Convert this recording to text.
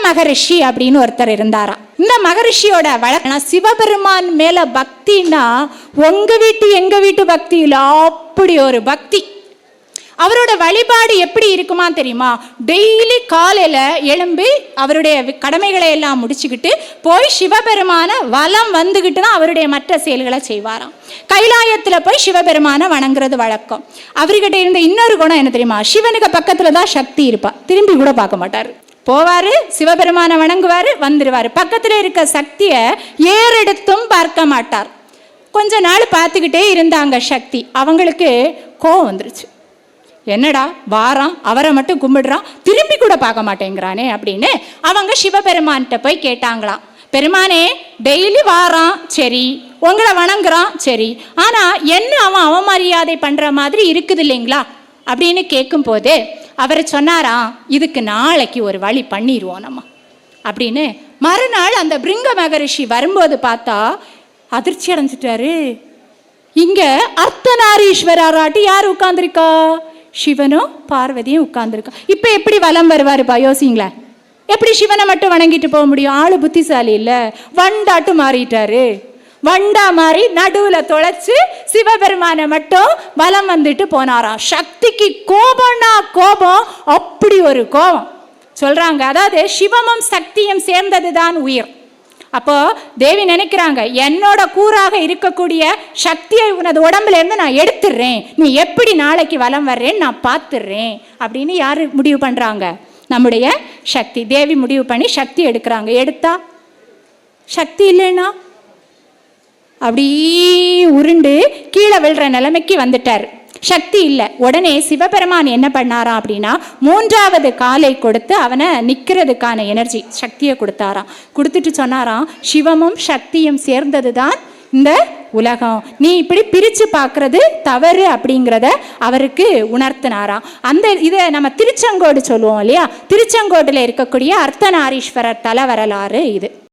மகரிஷி அப்படின்னு ஒருத்தர் இருந்தாராம். இந்த மகரிஷியோட வழக்கம் சிவபெருமான் மேல பக்தின்னா உங்க வீட்டு எங்க வீட்டு பக்தி இல்ல, அப்படி ஒரு பக்தி. அவரோட வழிபாடு எப்படி இருக்குமா தெரியுமா? டெய்லி காலையில எழும்பி அவருடைய கடமைகளை எல்லாம் முடிச்சுக்கிட்டு போய் சிவபெருமான வலம் வந்துகிட்டு தான் அவருடைய மற்ற செயல்களை செய்வாராம். கைலாயத்துல போய் சிவபெருமான வணங்குறது வழக்கம். அவர்கிட்ட இருந்த இன்னொரு குணம் என்ன தெரியுமா? சிவனுக்கு பக்கத்துல தான் சக்தி இருப்பா, திரும்பி கூட பார்க்க மாட்டாரு. போவாரு, சிவபெருமான வணங்குவாரு, வந்துருவாரு. பக்கத்துல இருக்க சக்தியை ஏறெடுத்தும் பார்க்க மாட்டார். கொஞ்ச நாள் பார்த்துக்கிட்டே இருந்தாங்க சக்தி. அவங்களுக்கு கோவம் வந்துருச்சு. என்னடா வாரான், அவரை மட்டும் கும்பிடுறான், திரும்பி கூட பார்க்க மாட்டேங்கிறானே அப்படின்னு அவங்க சிவபெருமான்கிட்ட போய் கேட்டாங்களாம். பெருமானே, டெய்லி வாரான் சரி, உங்களை வணங்குறான் சரி, ஆனா என்ன அவன் அவமரியாதை பண்ற மாதிரி இருக்குது இல்லைங்களா அப்படின்னு கேட்கும் போது அவர் சொன்னாராம், இதுக்கு நாளைக்கு ஒரு வழி பண்ணிடுவோம் நம்ம அப்படின்னு. மறுநாள் அந்த பிருங்க மகரிஷி வரும்போது பார்த்தா அதிர்ச்சி அடைஞ்சிட்டாரு. இங்க அர்த்தநாரீஸ்வரராட்டி யார் உட்கார்ந்துருக்கா? சிவனும் பார்வதியும் உட்கார்ந்துருக்கா. இப்ப எப்படி வலம் வருவாருப்பா யோசிங்களேன். எப்படி சிவனை மட்டும் வணங்கிட்டு போக முடியும்? ஆளு புத்திசாலி இல்ல, வண்டாட்டு மாறிட்டாரு. வண்டா மாறி நடுவுல தொலைச்சு சிவபெருமான மட்டும் வலம் வந்துட்டு போனாராம். சக்திக்கு கோபம்னா கோபம், அப்படி ஒரு கோபம் சொல்றாங்க. அதாவது சிவமும் சக்தியும் சேர்ந்ததுதான் உயிர். அப்போ தேவி நினைக்கிறாங்க, என்னோட கூறாக இருக்கக்கூடிய சக்தியை உனது உடம்புல இருந்து நான் எடுத்துடுறேன், நீ எப்படி நாளைக்கு வலம் வர்றேன்னு நான் பார்த்துடுறேன் அப்படின்னு யாரு முடிவு பண்றாங்க? நம்முடைய சக்தி. தேவி முடிவு பண்ணி சக்தி எடுக்கிறாங்க. எடுத்தா சக்தி இல்லைன்னா அப்படி உருண்டு கீழே விழுற நிலைமைக்கு வந்துட்டார். சக்தி இல்லை. உடனே சிவபெருமான் என்ன பண்ணாராம் அப்படின்னா, 3வது காலை கொடுத்து அவனை நிற்கிறதுக்கான எனர்ஜி சக்தியை கொடுத்தாராம். கொடுத்துட்டு சொன்னாராம், சிவமும் சக்தியும் சேர்ந்தது தான் இந்த உலகம், நீ இப்படி பிரித்து பார்க்கறது தவறு அப்படிங்கிறத அவருக்கு உணர்த்தினாராம். அந்த இதை நம்ம திருச்செங்கோடு சொல்லுவோம் இல்லையா, திருச்செங்கோட்டில் இருக்கக்கூடிய அர்த்தநாரீஸ்வரர் தல வரலாறு இது.